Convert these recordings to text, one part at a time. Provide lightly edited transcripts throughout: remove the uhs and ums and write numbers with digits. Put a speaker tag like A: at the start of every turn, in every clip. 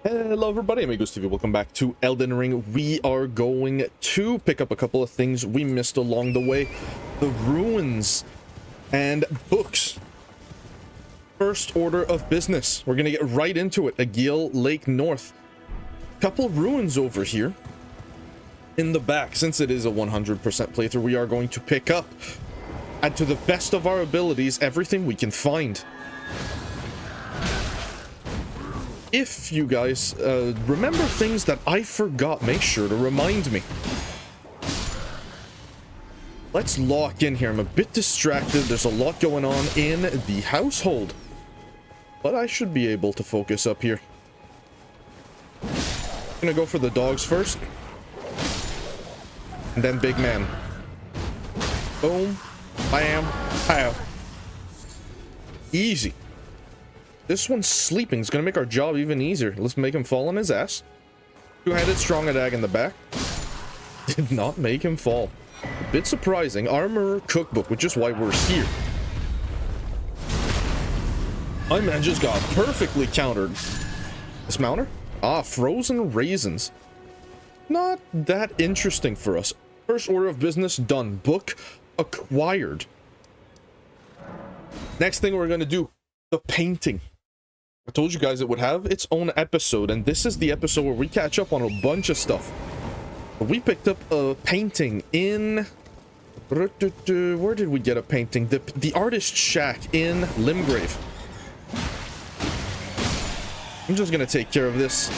A: Hello everybody, Amigos TV, welcome back to Elden Ring. We are going to pick up a couple of things we missed along the way. The ruins and books. First order of business. We're gonna get right into it. Aguil Lake North. Couple ruins over here. In the back, since it is a 100% playthrough, we are going to pick up, and to the best of our abilities, everything we can find. If you guys remember things that I forgot, make sure to remind me. Let's lock in here. I'm a bit distracted. There's a lot going on in the household, but I should be able to focus up here. Gonna go for the dogs first, and then big man. Boom, bam, pow. Easy. This one's sleeping. It's gonna make our job even easier. Let's make him fall on his ass. Two-handed strong attack in the back. Did not make him fall. A bit surprising. Armor cookbook, which is why we're here. My man just got perfectly countered. Dismounter? Ah, frozen raisins. Not that interesting for us. First order of business done. Book acquired. Next thing we're gonna do, the painting. I told you guys it would have its own episode, and this is the episode where we catch up on a bunch of stuff. We picked up a painting in... Where did we get a painting? The artist shack in Limgrave. I'm just gonna take care of this.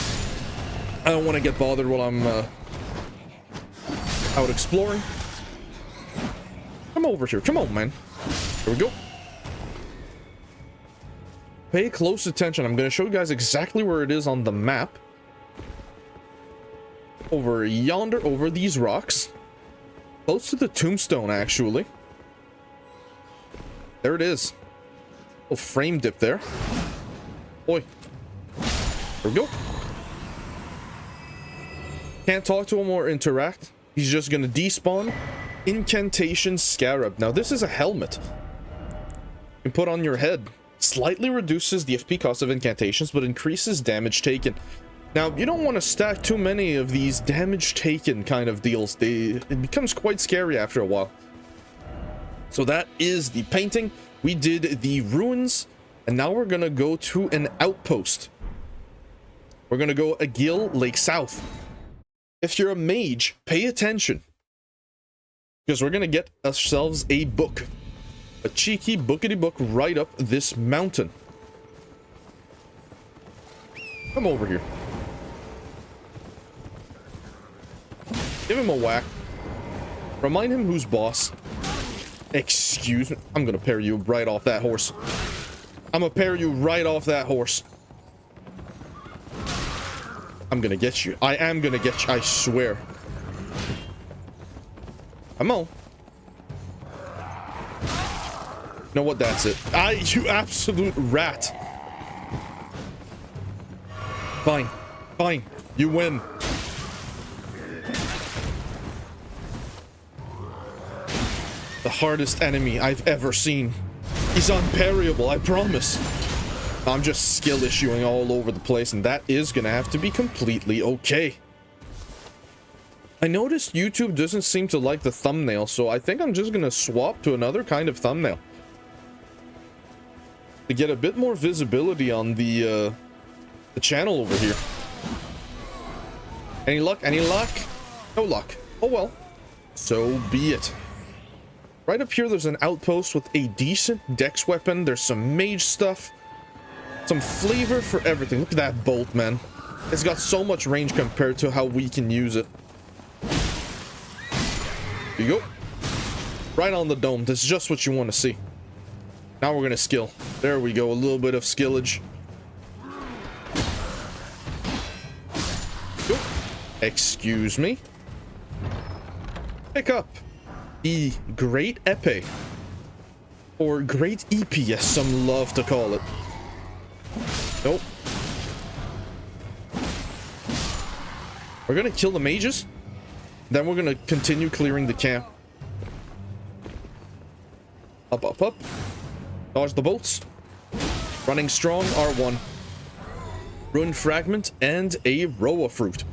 A: I don't want to get bothered while I'm out exploring. Come over here. Come on, man. Here we go. Pay close attention. I'm going to show you guys exactly where it is on the map. Over yonder, over these rocks. Close to the tombstone, actually. There it is. Little frame dip there. Oi. There we go. Can't talk to him or interact. He's just going to despawn. Incantation Scarab. Now, this is a helmet. You can put on your head. Slightly reduces the FP cost of incantations, but increases damage taken. Now, you don't want to stack too many of these damage taken kind of deals. It becomes quite scary after a while. So that is the painting. We did the ruins, and now we're going to go to an outpost. We're going to go Aguil Lake South. If you're a mage, pay attention, because we're going to get ourselves a book. A cheeky bookity book right up this mountain. Come over here. Give him a whack. Remind him who's boss. Excuse me. I'm gonna pair you right off that horse. I'm gonna pair you right off that horse. I'm gonna get you. I am gonna get you. I swear. Come on. You know what? That's it. You absolute rat. Fine. Fine. You win. The hardest enemy I've ever seen. He's unparryable, I promise. I'm just skill issuing all over the place, and that is gonna have to be completely okay. I noticed YouTube doesn't seem to like the thumbnail, so I think I'm just gonna swap to another kind of thumbnail. To get a bit more visibility on the channel over here. Any luck? Any luck? No luck. Oh well. So be it. Right up here, there's an outpost with a decent dex weapon. There's some mage stuff. Some flavor for everything. Look at that bolt, man. It's got so much range compared to how we can use it. There you go. Right on the dome. That's just what you want to see. Now we're gonna skill. There we go. A little bit of skillage. Go. Excuse me. Pick up the Great Epee. Or Great EP, as some love to call it. Nope. We're gonna kill the mages. Then we're gonna continue clearing the camp. Up, up, up. Dodge the bolts. Running strong, R1. Ruined fragment and a Roa fruit.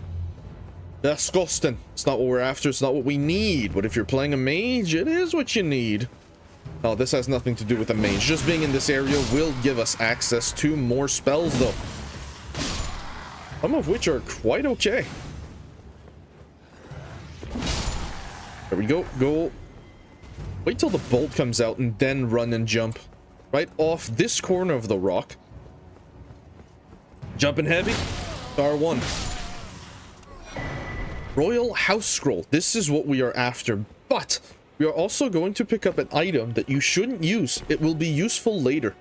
A: Disgusting. It's not what we're after. It's not what we need. But if you're playing a mage, it is what you need. Oh, this has nothing to do with a mage. Just being in this area will give us access to more spells, though. Some of which are quite okay. There we go. Go. Wait till the bolt comes out and then run and jump. Right off this corner of the rock. Jumping heavy. Star 1. Royal House Scroll. This is what we are after. But we are also going to pick up an item that you shouldn't use. It will be useful later.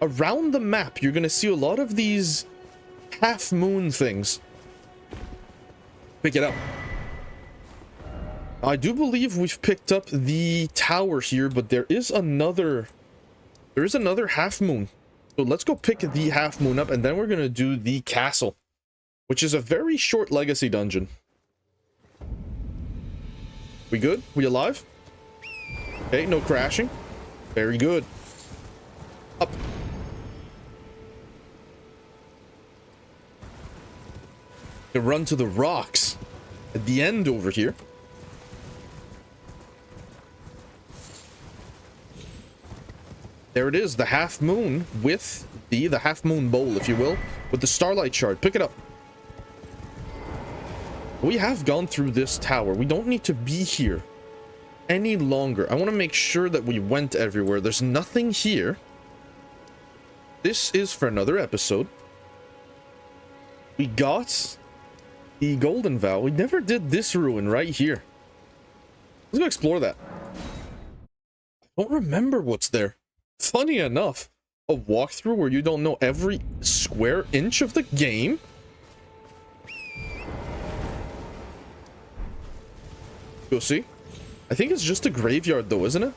A: Around the map, you're going to see a lot of these half moon things. Pick it up. I do believe we've picked up the tower here, but there is another half moon. So let's go pick the half moon up, and then we're going to do the castle, which is a very short legacy dungeon. We good? We alive? Okay, no crashing. Very good. Up. To run to the rocks at the end over here. There it is, the half moon with the half moon bowl, if you will, with the starlight shard. Pick it up. We have gone through this tower. We don't need to be here any longer. I want to make sure that we went everywhere. There's nothing here. This is for another episode. We got the golden vow. We never did this ruin right here. Let's go explore that. I don't remember what's there. Funny enough, a walkthrough where you don't know every square inch of the game. Go see. I think it's just a graveyard though, isn't it?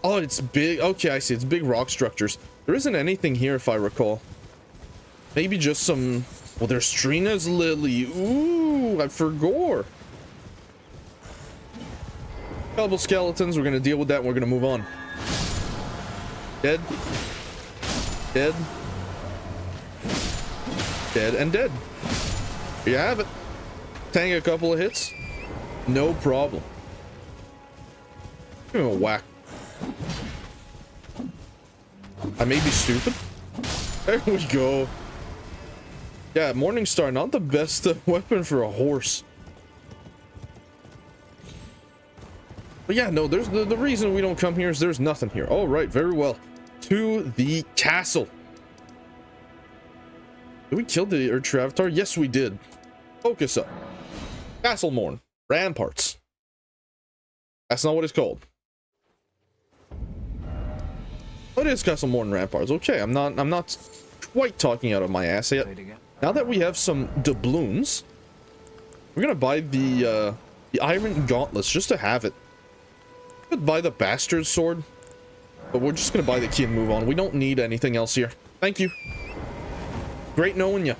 A: Oh, it's big. Okay, I see. It's big rock structures. There isn't anything here if I recall. Maybe just some... Well, there's Trina's lily. Ooh, I forgot. Couple skeletons. We're gonna deal with that and we're gonna move on. Dead. Dead. Dead and dead. Here you have it. Tank a couple of hits. No problem. Give him a whack. I may be stupid. There we go. Yeah, Morningstar, not the best weapon for a horse. But yeah, no, there's the reason we don't come here is there's nothing here. All right, very well. To the castle. Did we kill the Ur-Travatar? Yes, we did. Focus up. Castlemorn. Ramparts. That's not what it's called. What is Castlemorn Ramparts? Okay, I'm not quite talking out of my ass yet. Now that we have some doubloons, we're gonna buy the iron gauntlets just to have it. Could buy the bastard sword, but we're just gonna buy the key and move on. We don't need anything else here. Thank you. Great knowing you.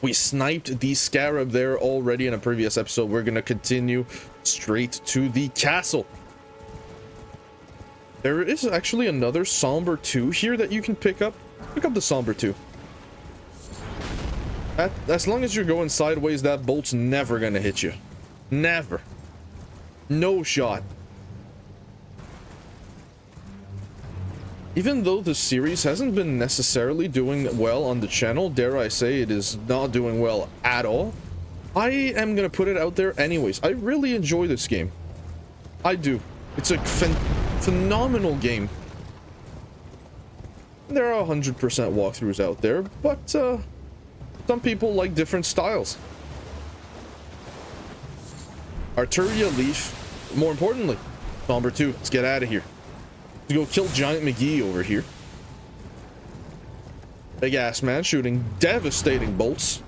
A: We sniped the scarab there already in a previous episode. We're gonna continue straight to the castle. There is actually another Somber 2 here that you can pick up. Pick up the Somber 2. As long as you're going sideways, that bolt's never gonna hit you. Never. No shot. Even though the series hasn't been necessarily doing well on the channel, dare I say it is not doing well at all, I am gonna put it out there anyways. I really enjoy this game. I do. It's a phenomenal game. There are 100% walkthroughs out there, but some people like different styles. Arturia Leaf. More importantly, Somber 2. Let's get out of here. Let's go kill Giant McGee over here. Big ass man shooting devastating bolts.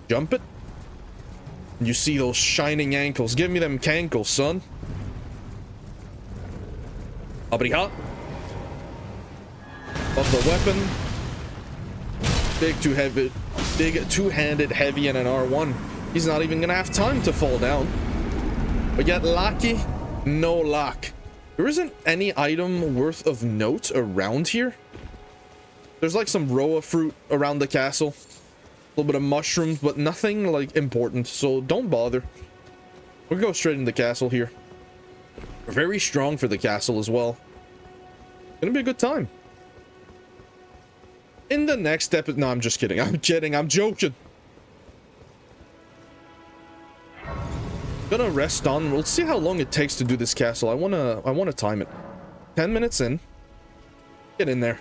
A: Jump it. And you see those shining ankles. Give me them cankles, son. Hoppity hop. Of the weapon. Big two-handed heavy and an R1. He's not even gonna have time to fall down. We get lucky. No luck. There isn't any item worth of note around here. There's like some roa fruit around the castle. A little bit of mushrooms, but nothing like important. So don't bother. We'll go straight into the castle here. We're very strong for the castle as well. Gonna be a good time. In the next step, no, I'm just kidding. I'm kidding. I'm joking. Gonna rest on. We'll see how long it takes to do this castle. I wanna time it. 10 minutes in. Get in there.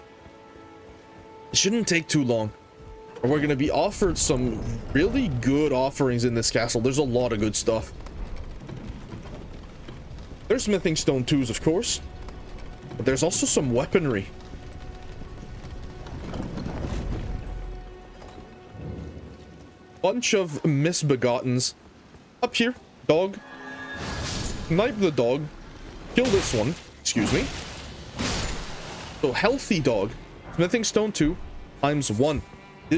A: It shouldn't take too long. Or we're gonna be offered some really good offerings in this castle. There's a lot of good stuff. There's smithing stone tools, of course. But there's also some weaponry. Bunch of misbegottens. Up here. Dog. Snipe the dog. Kill this one. Excuse me. So healthy dog. Smithing stone 2 times 1.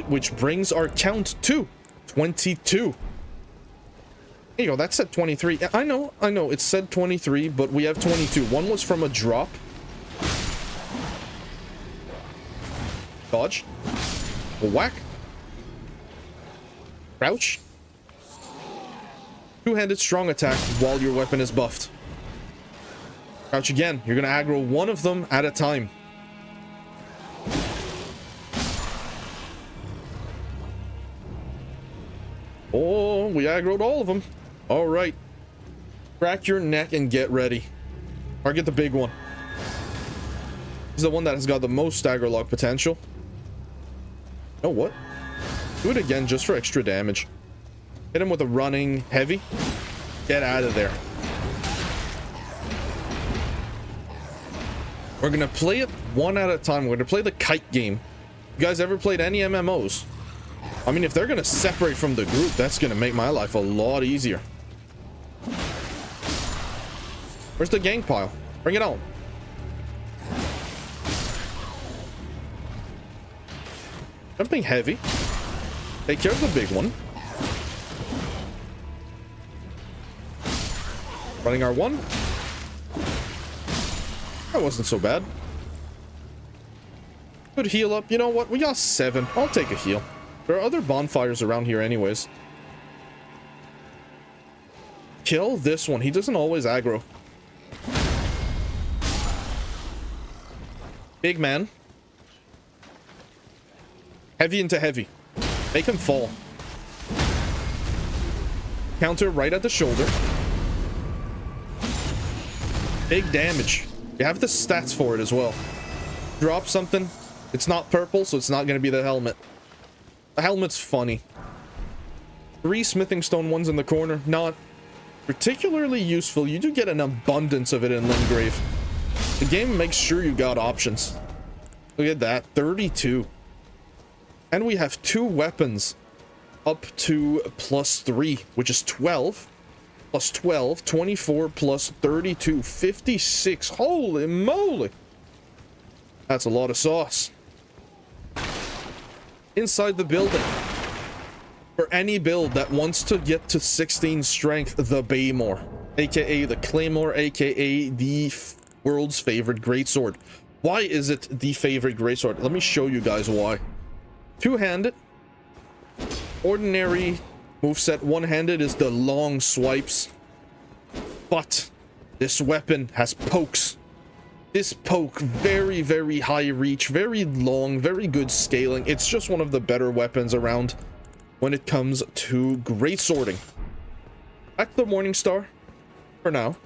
A: Which brings our count to 22. There you go. That said 23. I know. It said 23, but we have 22. One was from a drop. Dodge. A whack. Crouch. Two-handed strong attack while your weapon is buffed. Crouch again. You're gonna aggro one of them at a time. Oh, we aggroed all of them. All right. Crack your neck and get ready. Target the big one. This is the one that has got the most stagger lock potential. You know what? Do it again just for extra damage. Hit him with a running heavy. Get out of there. We're gonna play it one at a time. We're gonna play the kite game. You guys ever played any MMOs? I mean, if they're gonna separate from the group, that's gonna make my life a lot easier. Where's the gang pile? Bring it on. Jumping heavy. Take care of the big one. Running our one. That wasn't so bad. Good heal up. You know what? We got 7. I'll take a heal. There are other bonfires around here anyways. Kill this one. He doesn't always aggro. Big man. Heavy into heavy. Make him fall. Counter right at the shoulder. Big damage. You have the stats for it as well. Drop something. It's not purple, so it's not going to be the helmet. The helmet's funny. 3 smithing stone ones in the corner. Not particularly useful. You do get an abundance of it in Limgrave. The game makes sure you got options. Look at that. 32. And we have 2 weapons up to +3, which is 12. Plus 12, 24 plus 32, 56. Holy moly. That's a lot of sauce. Inside the building. For any build that wants to get to 16 strength, the Baymore. AKA the Claymore, AKA the world's favorite greatsword. Why is it the favorite greatsword? Let me show you guys why. Two-handed. Ordinary moveset. One-handed is the long swipes. But this weapon has pokes. This poke, very, very high reach, very long, very good scaling. It's just one of the better weapons around when it comes to greatswording. Back to the Morningstar for now.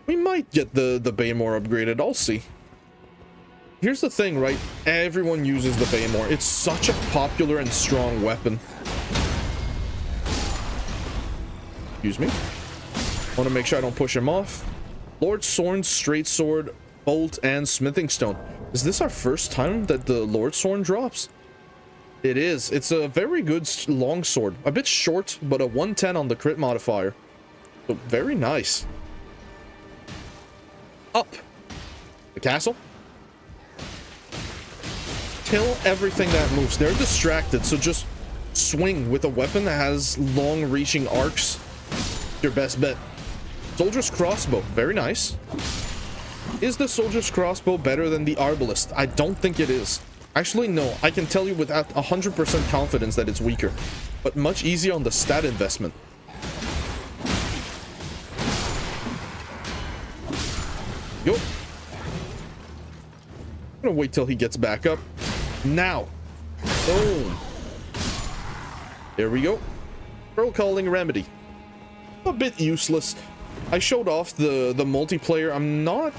A: We might get the Baymore upgraded. I'll see. Here's the thing, right? Everyone uses the Baymore. It's such a popular and strong weapon. Excuse me. Want to make sure I don't push him off. Lord Sword, Straight Sword, Bolt, and Smithing Stone. Is this our first time that the Lord Sword drops? It is. It's a very good long sword. A bit short, but a 110 on the crit modifier. So very nice. Up. The castle. Kill everything that moves. They're distracted, so just swing with a weapon that has long-reaching arcs. Your best bet. Soldier's crossbow. Very nice. Is the soldier's crossbow better than the arbalist? I don't think it is. Actually, no. I can tell you with 100% confidence that it's weaker, but much easier on the stat investment. Yo. I'm gonna wait till he gets back up. Now. Boom. There we go. Pearl Calling Remedy. A bit useless. I showed off the multiplayer. I'm not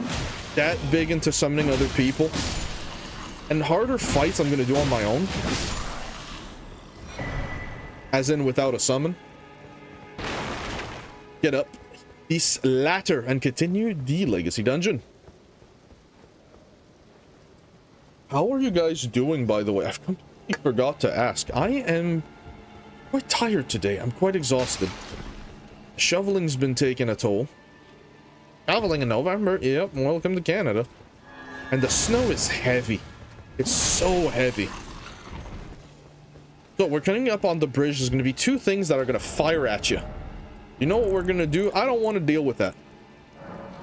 A: that big into summoning other people. And harder fights I'm gonna do on my own. As in without a summon. Get up this ladder and continue the Legacy Dungeon. How are you guys doing, by the way? I've completely forgot to ask. I am quite tired today. I'm quite exhausted. Shoveling's been taking a toll. Shoveling in November? Yep, welcome to Canada. And the snow is heavy. It's so heavy. So we're coming up on the bridge. There's going to be two things that are going to fire at you. You know what we're going to do? I don't want to deal with that.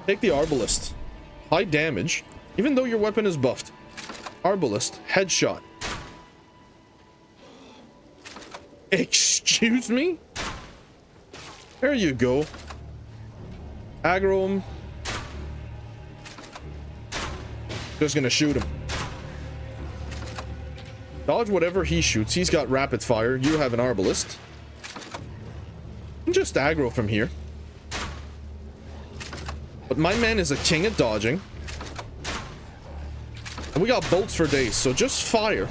A: Take the Arbalist. High damage, even though your weapon is buffed. Arbalist, headshot. Excuse me? There you go. Aggro him. Just gonna shoot him. Dodge whatever he shoots. He's got rapid fire. You have an Arbalist. And just aggro from here. But my man is a king at dodging. And we got bolts for days, so just fire.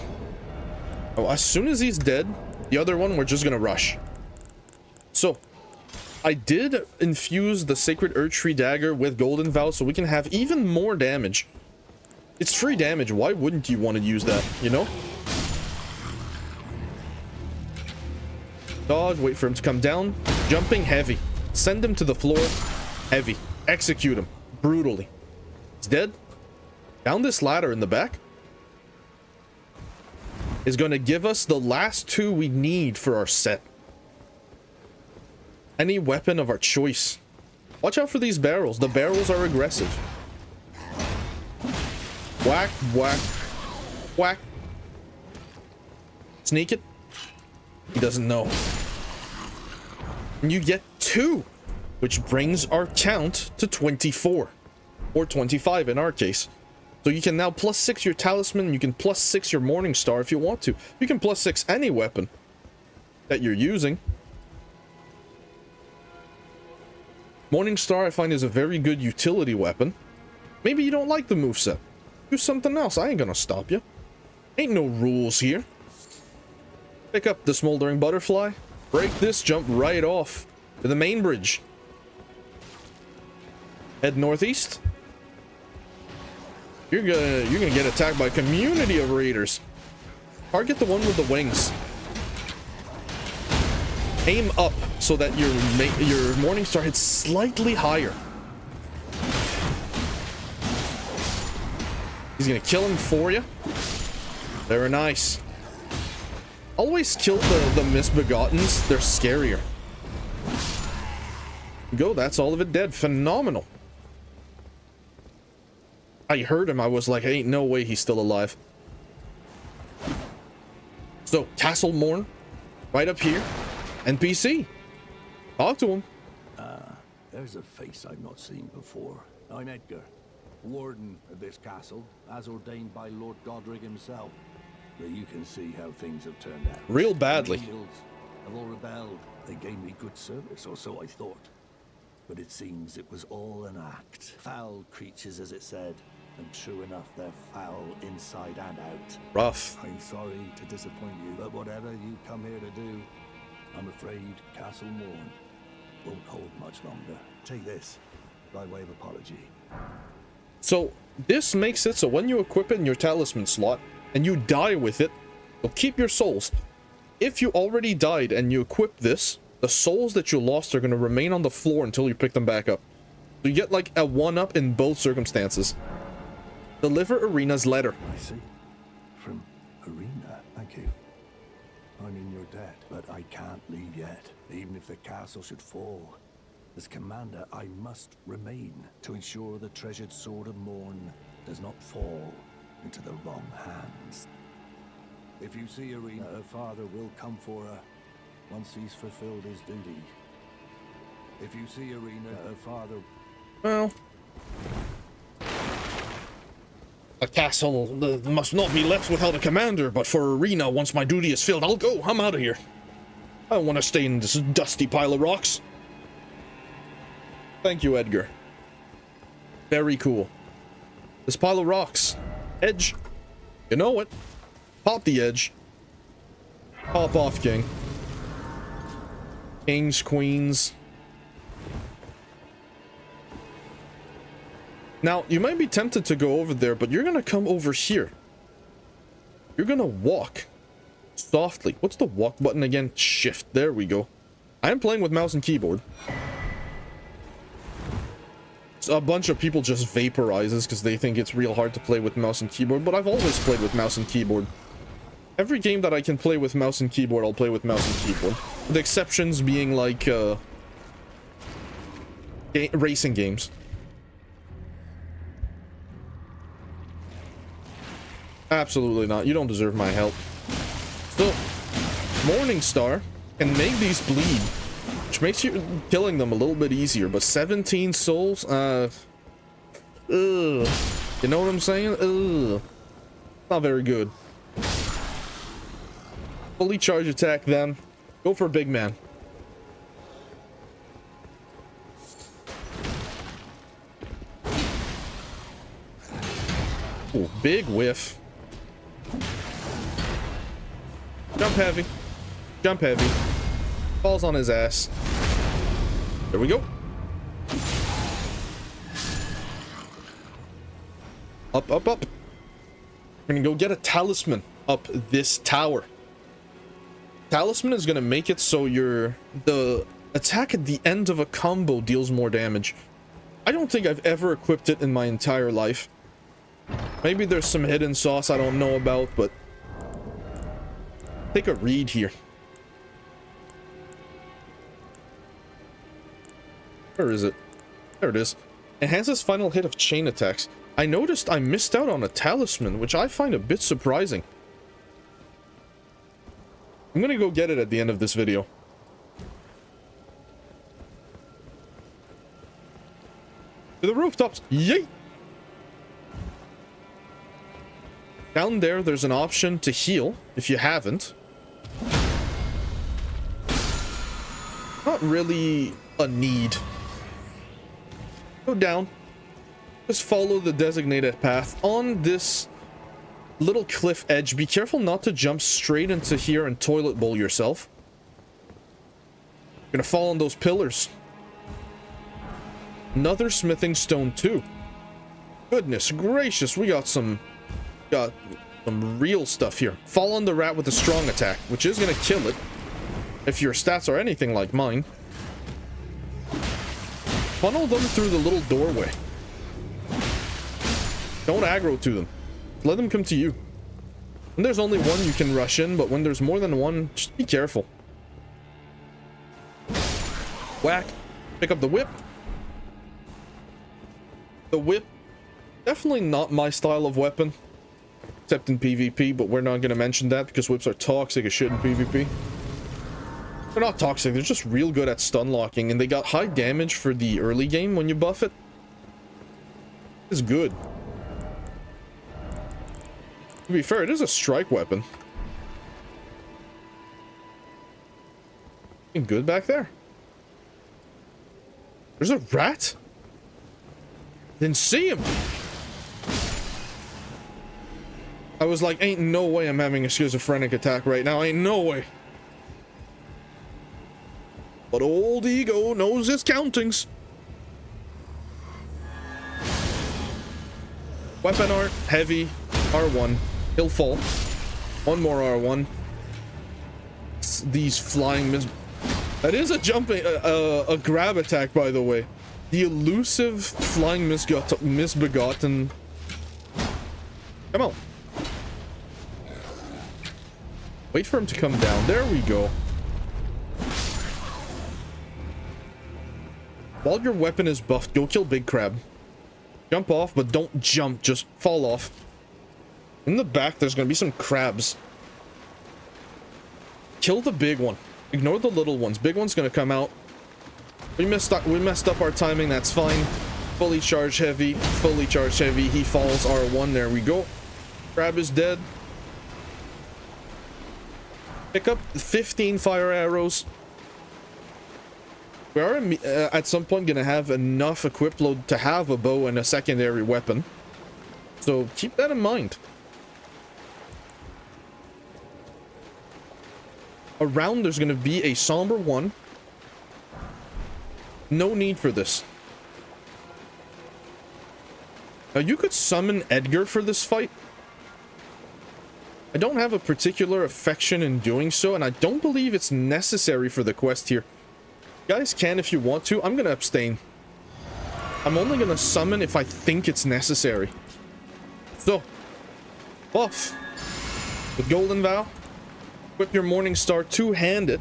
A: Oh, as soon as he's dead, the other one, we're just gonna rush. So, I did infuse the Sacred Erdtree Dagger with Golden Vow so we can have even more damage. It's free damage. Why wouldn't you want to use that, you know? Dodge, wait for him to come down. Jumping, heavy. Send him to the floor, heavy. Execute him, brutally. He's dead. Down this ladder in the back is going to give us the last two we need for our set. Any weapon of our choice. Watch out for these barrels. The barrels are aggressive. Whack, whack, whack. Sneak it. He doesn't know. And you get 2, which brings our count to 24. Or 25 in our case. So you can now +6 your talisman. You can +6 your Morning Star if you want to. You can +6 any weapon that you're using. Morning Star I find is a very good utility weapon. Maybe you don't like the moveset. Do something else. I ain't gonna stop you. Ain't no rules here. Pick up the Smoldering Butterfly. Break this, jump right off to the main bridge. Head northeast. You're gonna get attacked by a community of raiders. Target the one with the wings. Aim up so that your Morning Star hits slightly higher. He's gonna kill him for you. Very nice. Always kill the misbegottens. They're scarier. Go, that's all of it dead. Phenomenal. I heard him. I was like, ain't no way he's still alive. So, Castle Morn, right up here. NPC. Talk to him.
B: There's a face I've not seen before. I'm Edgar, warden of this castle, as ordained by Lord Godric himself. But you can see how things have turned out.
A: Real badly.
B: The Eagles have all rebelled. They gave me good service, or so I thought. But it seems it was all an act. Foul creatures, as it said. And true enough, they're foul inside and out.
A: Rough.
B: I'm sorry to disappoint you, but whatever you come here to do, I'm afraid Castle Morn won't hold much longer. Take this, by way of apology.
A: So, this makes it so when you equip it in your talisman slot, and you die with it, you'll keep your souls. If you already died and you equip this, the souls that you lost are going to remain on the floor until you pick them back up. So you get like a 1-up in both circumstances. Deliver Arena's letter.
B: I see. From Arena, thank you. I'm in your debt, but I can't leave yet. Even if the castle should fall, As commander, I must remain to ensure the treasured sword of Morn does not fall into the wrong hands. If you see Irina, her father will come for her once he's fulfilled his duty. If you see Irina, her father...
A: Well... A castle must not be left without a commander, but for Irina, once my duty is filled, I'll go. I'm out of here. I don't want to stay in this dusty pile of rocks. Thank you, Edgar. Very cool. This pile of rocks. Edge. You know it. Pop the edge. Pop off, king. Kings, queens. Now, you might be tempted to go over there, but you're gonna come over here. You're gonna walk. Softly. What's the walk button again? Shift. There we go. I am playing with mouse and keyboard. So a bunch of people just vaporizes because they think it's real hard to play with mouse and keyboard, but I've always played with mouse and keyboard. Every game that I can play with mouse and keyboard, I'll play with mouse and keyboard. The exceptions being like, racing games. Absolutely not. You don't deserve my help. So, Morningstar can make these bleed, which makes you killing them a little bit easier, but 17 souls, ugh. You know what I'm saying? Ugh. Not very good. Fully charge attack them. Go for a big man. Ooh, big whiff. Jump heavy. Jump heavy. Falls on his ass. There we go. Up, up, up. We're gonna go get a talisman up this tower. Talisman is gonna make it so the attack at the end of a combo deals more damage. I don't think I've ever equipped it in my entire life. Maybe there's some hidden sauce I don't know about, but take a read here. Where is it? There it is. Enhances final hit of chain attacks. I noticed I missed out on a talisman, which I find a bit surprising. I'm gonna go get it at the end of this video. To the rooftops! Yay! Down there, there's an option to heal, if you haven't. Not really a need. Go down. Just follow the designated path on this little cliff edge. Be careful not to jump straight into here and toilet bowl yourself. You're gonna fall on those pillars. Another smithing stone too. Goodness gracious, we got some real stuff here. Fall on the rat with a strong attack, which is gonna kill it if your stats are anything like mine. Funnel them through the little doorway. Don't aggro to them. Let them come to you. When there's only one, you can rush in, but when there's more than one, just be careful. Whack. Pick up the whip. The whip, definitely not my style of weapon. Except in PvP, but we're not going to mention that because whips are toxic as shit in PvP. They're not toxic, they're just real good at stun locking, and they got high damage for the early game when you buff it. It's good. To be fair, it is a strike weapon. Looking good back there. There's a rat? Didn't see him. I was like, ain't no way I'm having a schizophrenic attack right now. Ain't no way. But old ego knows its countings. Weapon art, heavy, R1. He'll fall. One more R1. These flying that is a jumping, a grab attack, by the way. The elusive flying misbegotten. Come on. Wait for him to come down. There we go. While your weapon is buffed, go kill Big Crab. Jump off, but don't jump. Just fall off. In the back, there's going to be some crabs. Kill the big one. Ignore the little ones. Big one's going to come out. We messed up our timing. That's fine. Fully charged heavy. Fully charged heavy. He falls. R1. There we go. Crab is dead. Pick up 15 fire arrows. We are at some point going to have enough equip load to have a bow and a secondary weapon. So keep that in mind. Around there's going to be a somber one. No need for this. Now you could summon Edgar for this fight. I don't have a particular affection in doing so, and I don't believe it's necessary for the quest here. You guys can if you want to. I'm gonna abstain. I'm only gonna summon if I think it's necessary. So, buff with Golden Vow. Equip your Morning Star two-handed.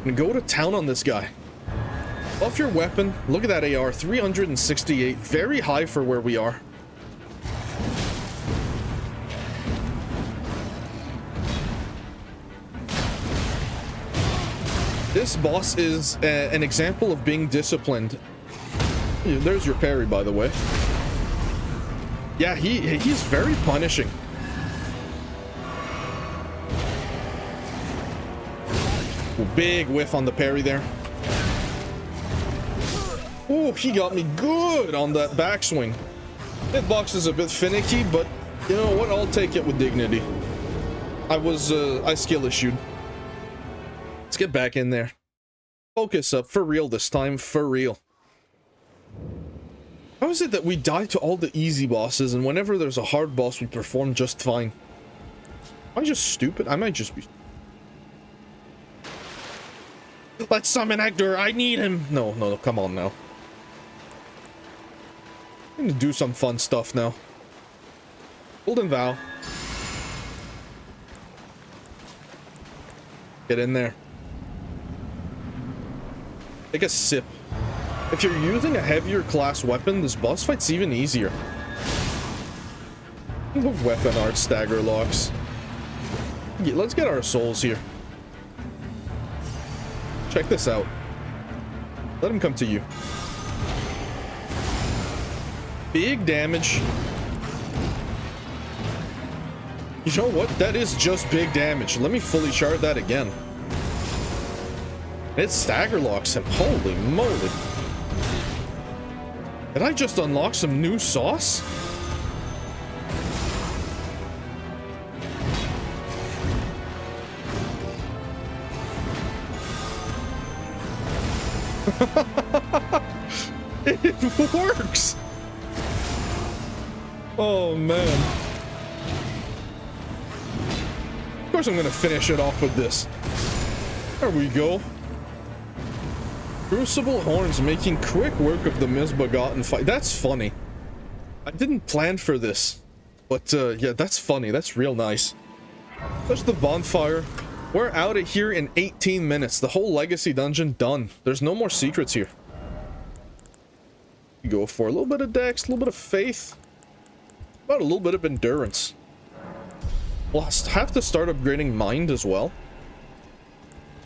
A: And go to town on this guy. Buff your weapon. Look at that AR, 368. Very high for where we are. This boss is an example of being disciplined. There's your parry, by the way. Yeah, he's very punishing. Ooh, big whiff on the parry there. Oh, he got me good on that backswing. Hitbox is a bit finicky, but you know what? I'll take it with dignity. I skill issued. Let's get back in there. Focus up. For real this time. For real. How is it that we die to all the easy bosses, and whenever there's a hard boss, we perform just fine? Am I just stupid? I might just be... Let's summon Hector. I need him. No, come on now. I'm gonna do some fun stuff now. Golden Vow. Get in there. Take a sip. If you're using a heavier class weapon, this boss fight's even easier. The weapon art stagger locks. Yeah, let's get our souls here. Check this out. Let him come to you. Big damage. You know what? That is just big damage. Let me fully shard that again. It stagger locks him. Holy moly. Did I just unlock some new sauce? It works! Oh man. Of course I'm gonna finish it off with this. There we go. Crucible Horns making quick work of the misbegotten fight. That's funny. I didn't plan for this. But yeah, that's funny. That's real nice. Touch the bonfire. We're out of here in 18 minutes. The whole legacy dungeon done. There's no more secrets here. You go for a little bit of dex, a little bit of faith. About a little bit of endurance. We'll have to start upgrading mind as well.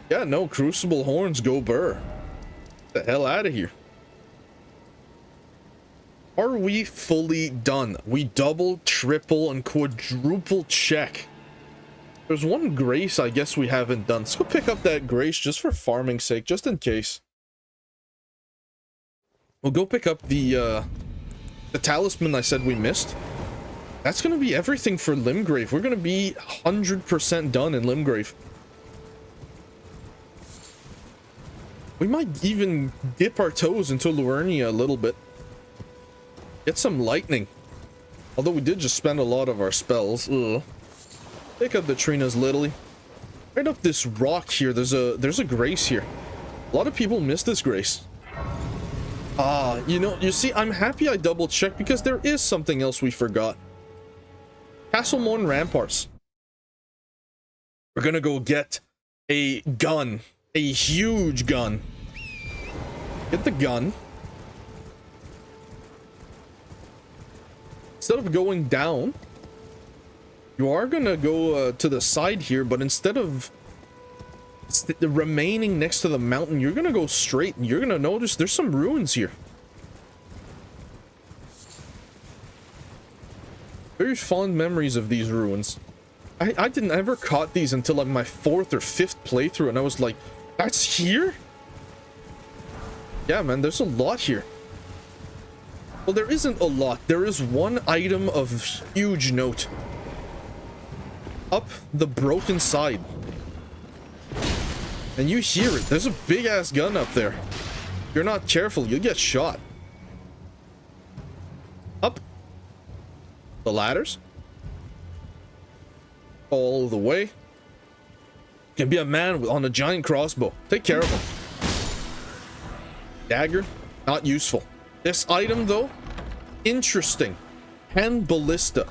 A: Yeah, no, Crucible Horns go burr. The hell out of here. Are we fully done? We double, triple, and quadruple check. There's one grace I guess we haven't done. Let's go pick up that grace just for farming's sake, just in case. We'll go pick up the talisman I said we missed. That's gonna be everything for Limgrave. We're gonna be 100% done in Limgrave. We might even dip our toes into Northernlion a little bit. Get some lightning. Although we did just spend a lot of our spells. Ugh. Pick up the Trina's Lily. Right up this rock here, there's a grace here. A lot of people miss this grace. You see, I'm happy I double checked because there is something else we forgot. Castle Morn Ramparts. We're gonna go get a gun. A huge gun. Get the gun. Instead of going down, you are gonna go to the side here, but instead of remaining next to the mountain, you're gonna go straight, and you're gonna notice there's some ruins here. Very fond memories of these ruins. I didn't ever caught these until like my 4th or 5th playthrough, and I was like, that's here? Yeah, man, there's a lot here. Well, there isn't a lot. There is one item of huge note. Up the broken side. And you hear it. There's a big-ass gun up there. If you're not careful, you'll get shot. Up. The ladders. All the way. Can be a man on a giant crossbow. Take care of him. Dagger. Not useful. This item, though, interesting. Hand ballista.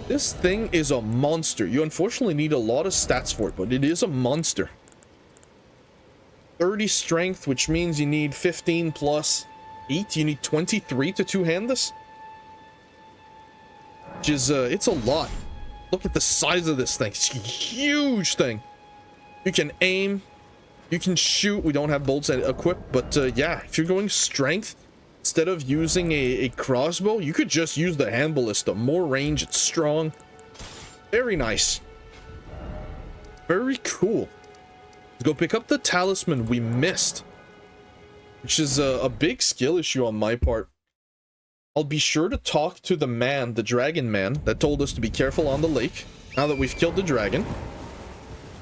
A: This thing is a monster. You unfortunately need a lot of stats for it, but it is a monster. 30 strength, which means you need 15 plus 8. You need 23 to two-hand this. Which is, it's a lot. Look at the size of this thing. It's a huge thing. You can aim. You can shoot. We don't have bolts equipped, but yeah, if you're going strength, instead of using a crossbow, you could just use the hand ballista. More range, it's strong. Very nice. Very cool. Let's go pick up the talisman we missed, which is a big skill issue on my part. I'll be sure to talk to the man, the dragon man, that told us to be careful on the lake, now that we've killed the dragon.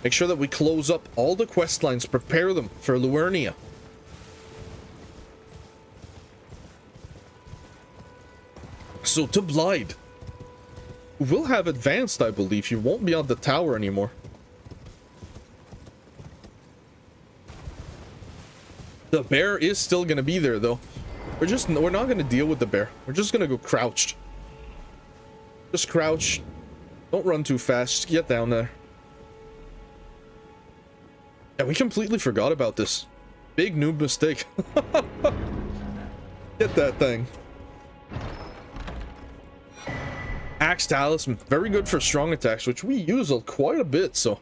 A: Make sure that we close up all the quest lines, prepare them for Liurnia. So to Blyde. We'll have advanced, I believe. You won't be on the tower anymore. The bear is still gonna be there, though. We're not gonna deal with the bear. We're just gonna go crouched. Just crouch. Don't run too fast. Just get down there. Yeah, we completely forgot about this. Big noob mistake. Get that thing. Axe talisman. Very good for strong attacks, which we use quite a bit, so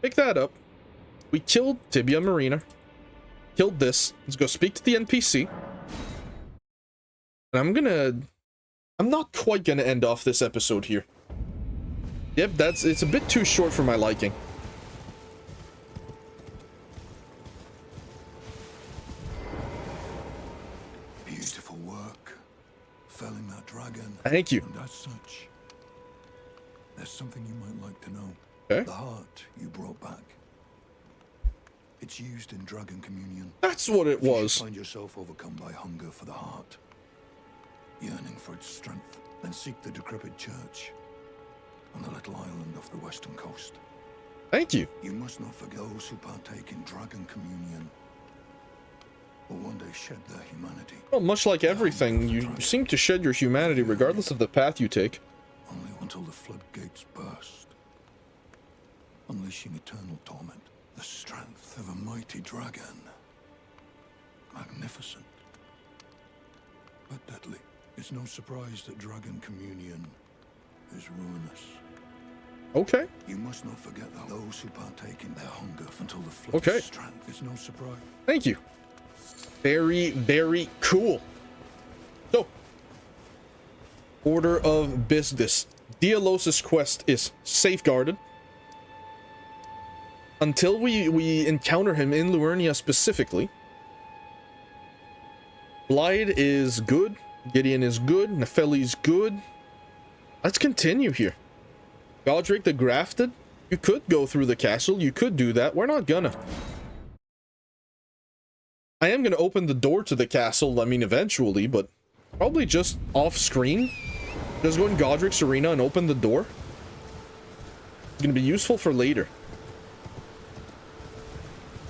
A: pick that up. We killed Tibia Marina. Killed this. Let's go speak to the NPC. And I'm not quite gonna end off this episode here. Yep, it's a bit too short for my liking.
C: Beautiful work. Felling that dragon.
A: Thank you.
C: And as such, there's something you might like to know.
A: Okay.
C: The heart you brought back. It's used in dragon communion.
A: That's what it
C: If you
A: was.
C: should find yourself overcome by hunger for the heart, yearning for its strength, then seek the decrepit church on the little island off the western coast.
A: Thank you.
C: You must not forget those who partake in dragon communion will one day shed their humanity.
A: Well, much like everything, you seem to shed your humanity regardless of the path you take.
C: Only until the floodgates burst, unleashing eternal torment. The strength of a mighty dragon. Magnificent, but deadly. It's no surprise that dragon communion is ruinous.
A: Okay.
C: You must not forget that those who partake in their hunger until the flood of strength. It's no surprise.
A: Thank you. Very, very cool. So, order of business. Dialos's quest is safeguarded. Until we encounter him in Liurnia specifically. Blyde is good. Gideon is good. Nefeli's good. Let's continue here. Godric the Grafted. You could go through the castle. You could do that. We're not gonna. I am gonna open the door to the castle, I mean, eventually, but probably just off screen. Just go in Godric's arena and open the door. It's gonna be useful for later.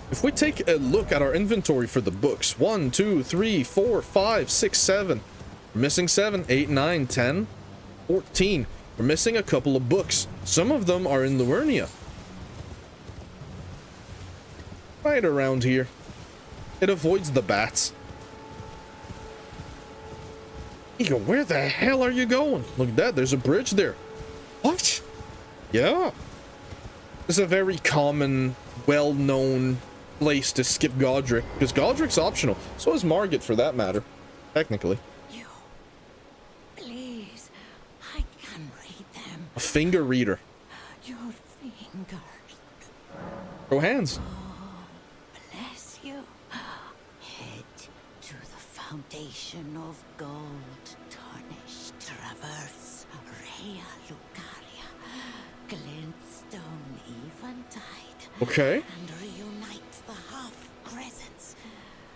A: If we take a look at our inventory for the books, 1, 2, 3, 4, 5, 6, 7. We're missing 7, 8, 9, 10, 14. We're missing a couple of books. Some of them are in Liurnia. Right around here. It avoids the bats. Eagle, where the hell are you going? Look at that, there's a bridge there. What? Yeah. It's a very common, well-known place to skip Godric, because Godric's optional. So is Margit, for that matter. Technically.
D: You, please, I can read them.
A: A finger reader.
D: Your fingers.
A: Go hands.
D: Bless you. Head to the foundation of gold, tarnished, traverse, Rhea Lucaria, glintstone eventide.
A: Okay.
D: And reunite the half crescents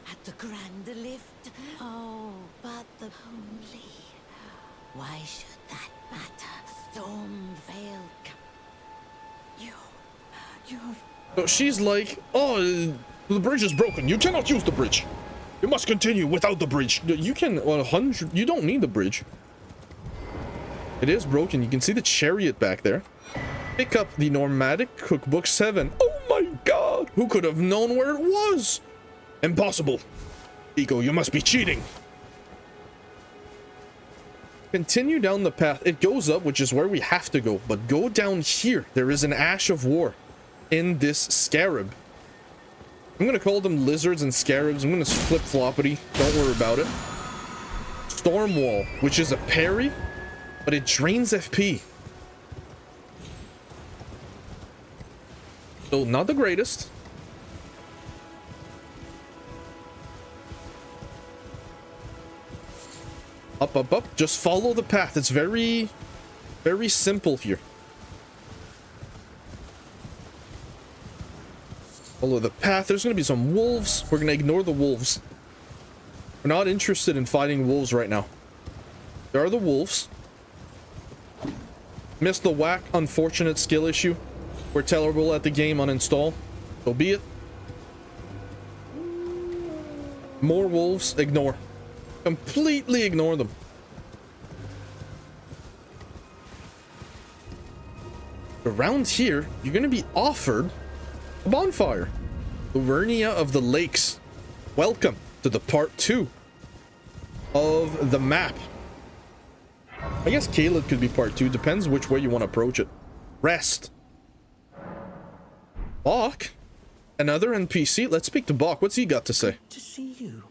D: at the grand lift. Oh, but the only. Why should that matter? Stormvale. You're.
A: So she's like, oh, the bridge is broken. You cannot use the bridge. You must continue without the bridge. You can, 100, you don't need the bridge. It is broken. You can see the chariot back there. Pick up the Nomadic Cookbook 7. Oh my god. Who could have known where it was? Impossible. Ego, you must be cheating. Continue down the path. It goes up, which is where we have to go. But go down here. There is an Ash of War in this scarab. I'm gonna call them lizards and scarabs. I'm gonna flip floppity. Don't worry about it. Storm Wall, which is a parry, but it drains FP. So not the greatest. Up, up, up. Just follow the path. It's very, very simple here. Follow the path. There's going to be some wolves. We're going to ignore the wolves. We're not interested in fighting wolves right now. There are the wolves. Missed the whack. Unfortunate skill issue. We're terrible at the game. Uninstall. So be it. More wolves. Ignore. Completely ignore them. Around here, you're going to be offered a bonfire. Livernia of the Lakes. Welcome to the part 2 of the map. I guess Caleb could be part 2. Depends which way you want to approach it. Rest. Bach? Another NPC? Let's speak to Bach. What's he got to say?
E: To see you,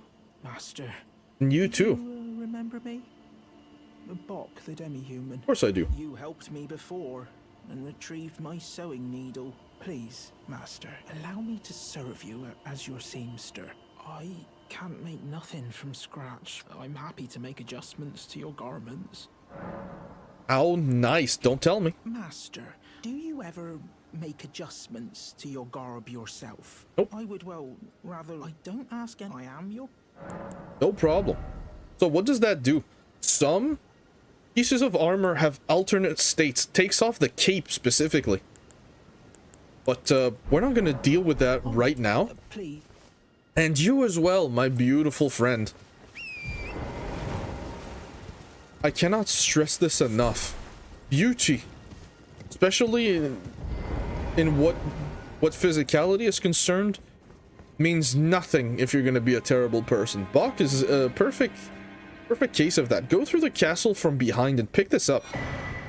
E: Master.
A: And you too.
E: You remember me? Bok, the demi-human.
A: Of course I do.
E: You helped me before and retrieved my sewing needle. Please, Master, allow me to serve you as your seamster. I can't make nothing from scratch. I'm happy to make adjustments to your garments.
A: How nice. Don't tell me.
E: Master, do you ever make adjustments to your garb yourself?
A: Nope.
E: I would, well, rather, I don't ask any. I am your...
A: No problem. So what does that do? Some pieces of armor have alternate states. Takes off the cape specifically. But we're not going to deal with that right now.
E: Please.
A: And you as well, my beautiful friend. I cannot stress this enough. Beauty. Especially in what physicality is concerned, means nothing if you're going to be a terrible person. Bach is a perfect case of that. Go through the castle from behind and pick this up.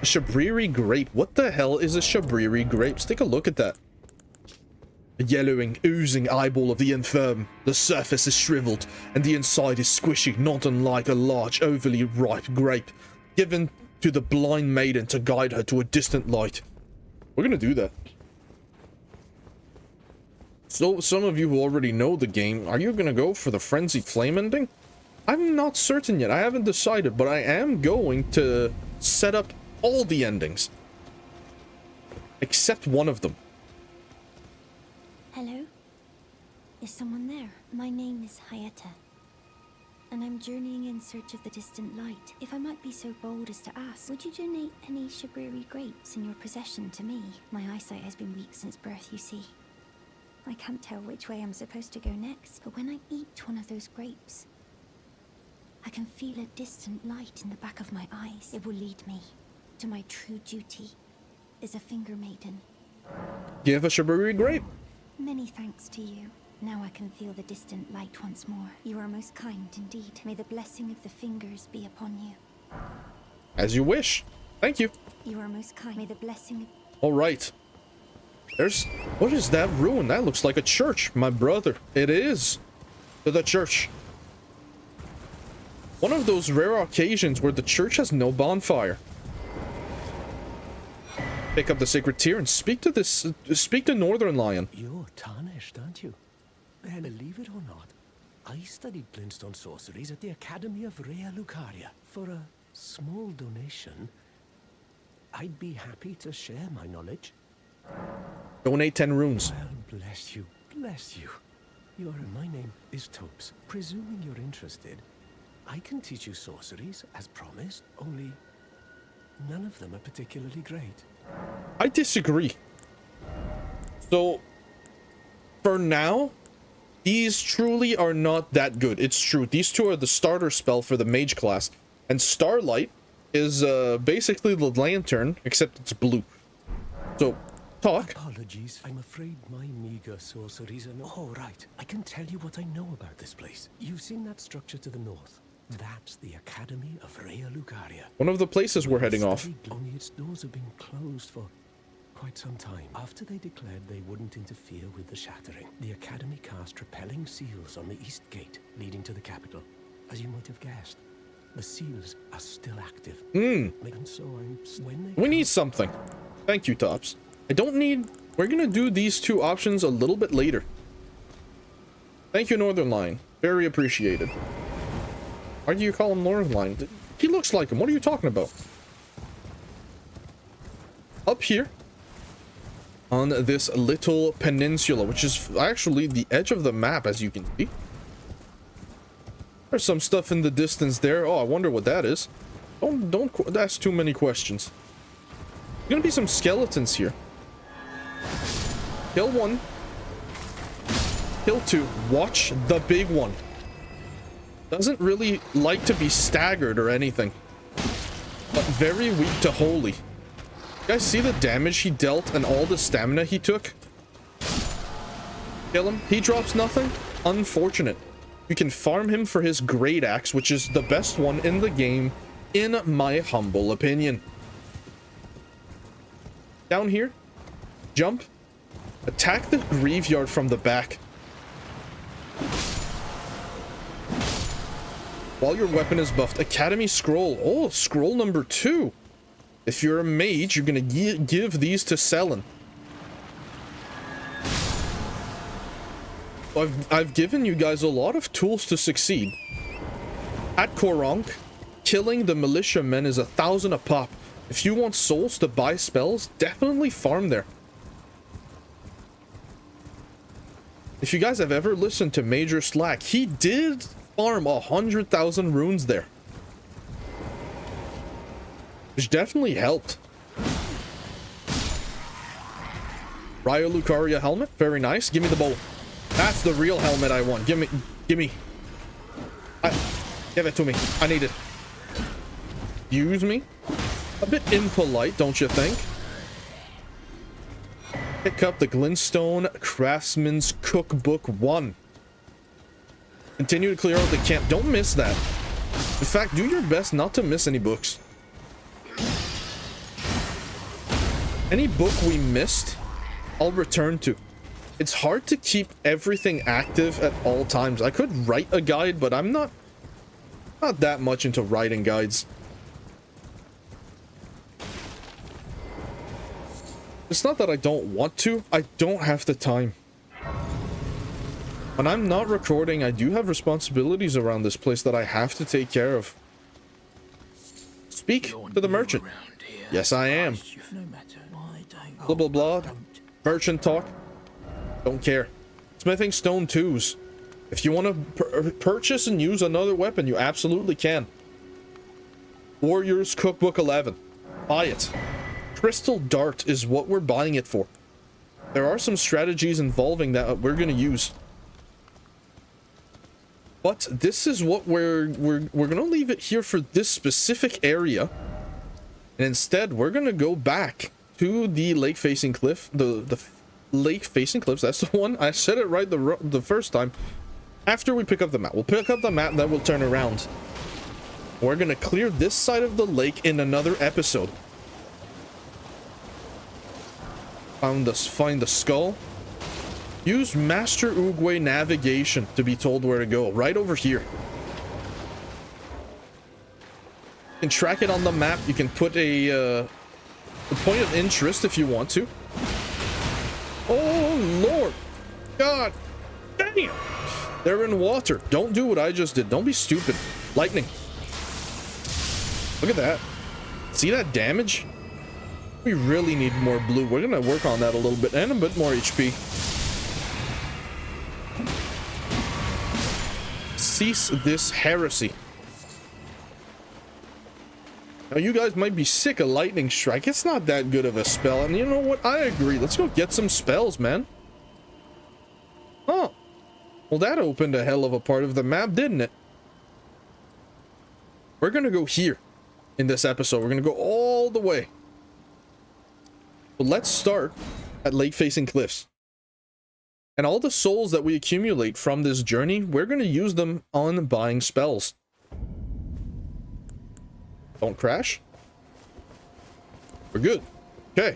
A: A Shabriri grape. What the hell is a Shabriri grape? Let's take a look at that. A yellowing, oozing eyeball of the infirm. The surface is shriveled, and the inside is squishy, not unlike a large, overly ripe grape, given to the blind maiden to guide her to a distant light. We're gonna do that. So, some of you who already know the game, are you gonna go for the Frenzied Flame ending? I'm not certain yet. I haven't decided, but I am going to set up all the endings. Except one of them.
F: Hello? Is someone there? My name is Hayata, and I'm journeying in search of the distant light. If I might be so bold as to ask, would you donate any Shabriri grapes in your possession to me? My eyesight has been weak since birth, you see. I can't tell which way I'm supposed to go next, but when I eat one of those grapes, I can feel a distant light in the back of my eyes. It will lead me to my true duty as a finger maiden.
A: Give a Shabriri grape.
F: Many thanks to you. Now I can feel the distant light once more. You are most kind indeed. May the blessing of the fingers be upon you.
A: As you wish. Thank you.
F: You are most kind. May the blessing of...
A: All right. There's... What is that ruin? That looks like a church, my brother. It is. To the church. One of those rare occasions where the church has no bonfire. Pick up the sacred tear and speak to Northernlion.
B: You're tarnished, aren't you? Well, believe it or not, I studied glintstone sorceries at the Academy of Rea Lucaria. For a small donation, I'd be happy to share my knowledge.
A: Donate 10 runes.
B: Well, bless you, bless you. My name is Topes. Presuming you're interested, I can teach you sorceries, as promised, only none of them are particularly great.
A: I disagree. So, for now, these truly are not that good. It's true. These two are the starter spell for the mage class. And Starlight is basically the lantern, except it's blue. So, talk.
B: Apologies. I'm afraid my meager sorceries are not... Oh, right. I can tell you what I know about this place. You've seen that structure to the north. That's the Academy of Rea Lucaria.
A: One of the places we're heading off.
B: Only its doors have been closed for quite some time. After they declared they wouldn't interfere with the shattering, the Academy cast repelling seals on the east gate leading to the capital. As you might have guessed, the seals are still active. And so we
A: need something. Thank you, Tops. I don't need... We're gonna do these two options a little bit later. Thank you, Northernlion. Very appreciated. Why do you call him Northernlion? He looks like him. What are you talking about? Up here, on this little peninsula, which is actually the edge of the map, as you can see. There's some stuff in the distance there. Oh, I wonder what that is. Don't ask too many questions. There's gonna be some skeletons here. Kill one. Kill two. Watch the big one. Doesn't really like to be staggered or anything. But very weak to holy. You guys see the damage he dealt and all the stamina he took? Kill him. He drops nothing. Unfortunate. You can farm him for his great axe, which is the best one in the game, in my humble opinion. Down here. Jump. Attack the graveyard from the back. While your weapon is buffed. Academy scroll. Oh, scroll number 2. If you're a mage, you're gonna give these to Selen. I've given you guys a lot of tools to succeed. At Koronk, killing the militiamen is 1,000 a pop. If you want souls to buy spells, definitely farm there. If you guys have ever listened to Major Slack, he did farm 100,000 runes there, which definitely helped. Rea Lucaria helmet, very nice. Give me the bow. That's the real helmet I want. Give me. Give it to me. I need it. Use me. A bit impolite, don't you think? Pick up the Glintstone Craftsman's Cookbook 1. Continue to clear out the camp. Don't miss that. In fact, do your best not to miss any books. Any book we missed, I'll return to. It's hard to keep everything active at all times. I could write a guide, but I'm not that much into writing guides. It's not that I don't want to, I don't have the time. When I'm not recording, I do have responsibilities around this place that I have to take care of. Speak to the merchant. Yes, I am. Blah, blah, blah. Merchant talk. Don't care. Smithing stone 2s. If you want to purchase and use another weapon, you absolutely can. Warriors Cookbook 11. Buy it. Crystal Dart is what we're buying it for. There are some strategies involving that we're going to use. But this is what we're gonna leave it here for this specific area, and instead we're gonna go back to the lake-facing cliff, the lake facing cliffs. That's the one. I said it right the first time. After we pick up the map. We'll pick up the map, then we'll turn around. We're gonna clear this side of the lake in another episode. Find the skull. Use Master Oogway navigation to be told where to go. Right over here. You can track it on the map. You can put a point of interest if you want to. Oh, Lord. God. Damn. They're in water. Don't do what I just did. Don't be stupid. Lightning. Look at that. See that damage? We really need more blue. We're gonna work on that a little bit. And a bit more HP. Cease this heresy. Now, you guys might be sick of Lightning Strike. It's not that good of a spell. And you know what? I agree. Let's go get some spells, man. Oh. Well, that opened a hell of a part of the map, didn't it? We're gonna go here in this episode. We're gonna go all the way. But let's start at lake facing cliffs. And all the souls that we accumulate from this journey, we're gonna use them on buying spells. Don't crash. We're good. Okay.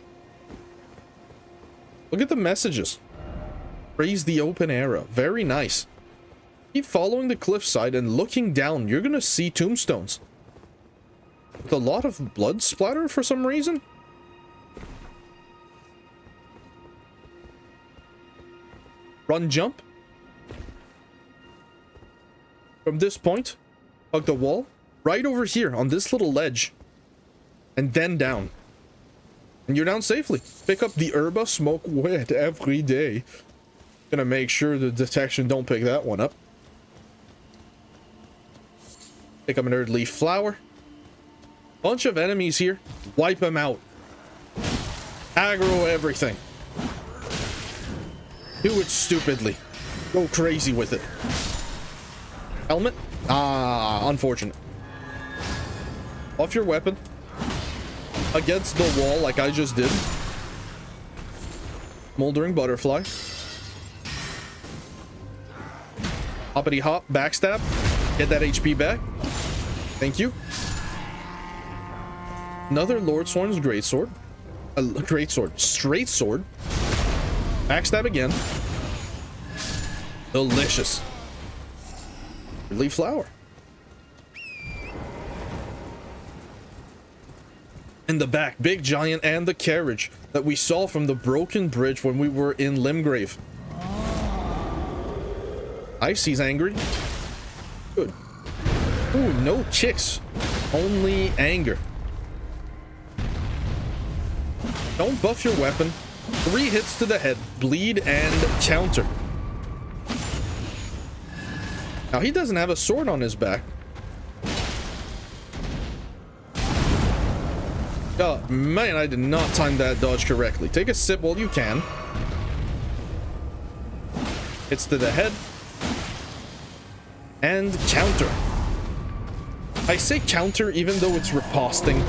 A: Look at the messages. Raise the open era. Very nice. Keep following the cliffside and looking down. You're gonna see tombstones. With a lot of blood splatter for some reason. Run, jump. From this point, hug the wall. Right over here on this little ledge. And then down. And you're down safely. Pick up the herba, smoke wet every day. Gonna make sure the detection don't pick that one up. Pick up an earth leaf flower. Bunch of enemies here. Wipe them out. Aggro everything. Do it stupidly. Go crazy with it. Helmet? Ah, unfortunate. Off your weapon. Against the wall like I just did. Moldering butterfly. Hoppity hop, backstab. Get that HP back. Thank you. Another Lord Sworn's greatsword. A greatsword. Straight sword. Backstab again. Delicious. Leaf flower. In the back, big giant and the carriage that we saw from the broken bridge when we were in Limgrave. Icy's angry. Good. Ooh, no kicks. Only anger. Don't buff your weapon. 3 hits to the head. Bleed and counter. Now, he doesn't have a sword on his back. Oh, man, I did not time that dodge correctly. Take a sip while you can. Hits to the head. And counter. I say counter even though it's riposting.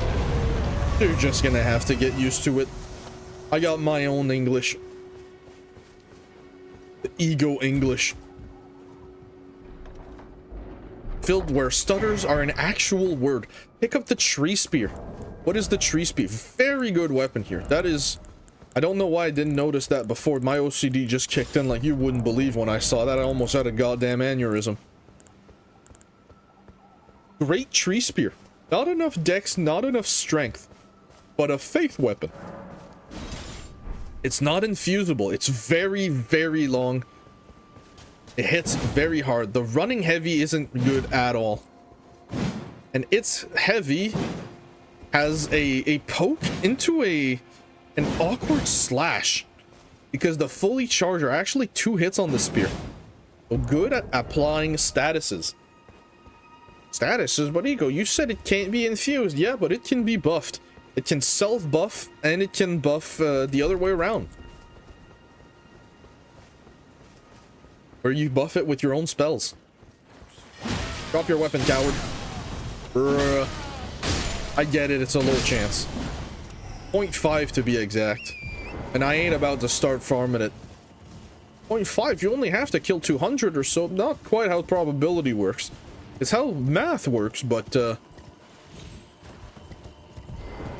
A: You're just gonna have to get used to it. I got my own English. The ego English. Filled where stutters are an actual word. Pick up the tree spear. What is the tree spear? Very good weapon here. That is... I don't know why I didn't notice that before. My OCD just kicked in like you wouldn't believe when I saw that. I almost had a goddamn aneurysm. Great tree spear. Not enough dex, not enough strength. But a faith weapon. It's not infusible. It's very, very long. It hits very hard. The running heavy isn't good at all. And its heavy has a poke into an awkward slash. Because the fully charged are actually 2 hits on the spear. So good at applying statuses. Statuses? But Ego, you said it can't be infused. Yeah, but it can be buffed. It can self-buff, and it can buff the other way around. Where you buff it with your own spells. Drop your weapon, coward. Bruh. I get it, it's a low chance. 0.5 to be exact. And I ain't about to start farming it. 0.5, you only have to kill 200 or so. Not quite how probability works. It's how math works, but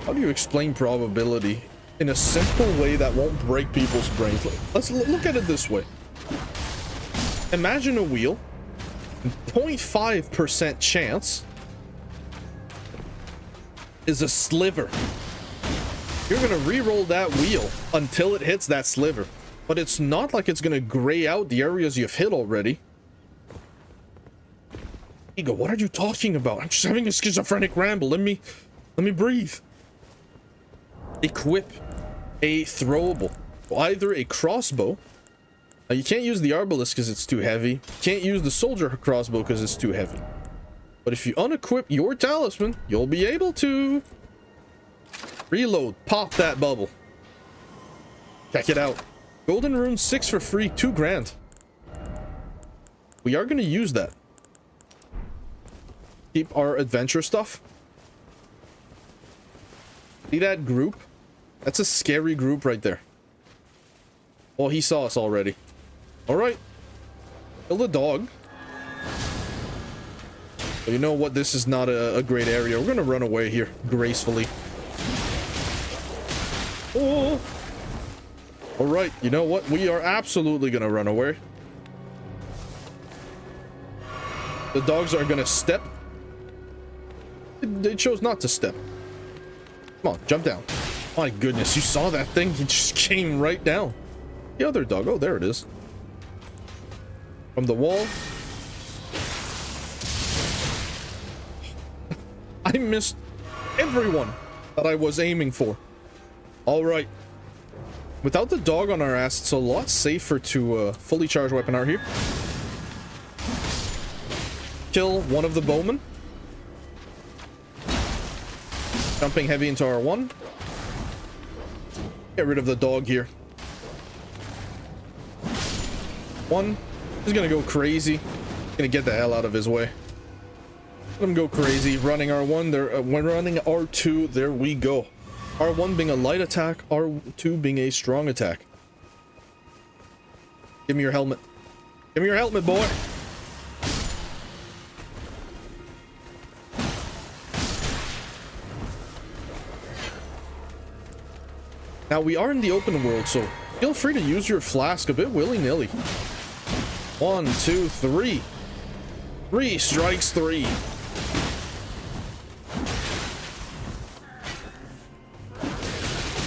A: how do you explain probability in a simple way that won't break people's brains? Let's look at it this way. Imagine a wheel, 0.5% chance is a sliver. You're gonna re-roll that wheel until it hits that sliver. But it's not like it's gonna gray out the areas you've hit already. Ego, what are you talking about? I'm just having a schizophrenic ramble. Let me breathe. Equip a throwable. Either a crossbow. Now you can't use the arbalist because it's too heavy. Can't use the soldier crossbow because it's too heavy. But if you unequip your talisman, you'll be able to reload. Pop that bubble. Check it out. Golden Rune 6 for free, 2 grand. We are going to use that. Keep our adventure stuff. See that group? That's a scary group right there. Oh, he saw us already. Alright. Kill the dog. But you know what? This is not a great area. We're going to run away here gracefully. Oh! Alright, you know what? We are absolutely gonna run away. The dogs are gonna step. They chose not to step. Come on, jump down. My goodness, you saw that thing? He just came right down. The other dog. Oh, there it is. From the wall. I missed everyone that I was aiming for. Alright. Without the dog on our ass, it's a lot safer to fully charge weapon art here. Kill one of the bowmen. Jumping heavy into R1. Get rid of the dog here. One. He's gonna go crazy. Gonna get the hell out of his way. Let him go crazy. Running R1. There. When running R2, there we go. R1 being a light attack, R2 being a strong attack. Give me your helmet. Give me your helmet, boy. Now, we are in the open world, so feel free to use your flask a bit willy-nilly. 1, 2, 3. 3 strikes 3.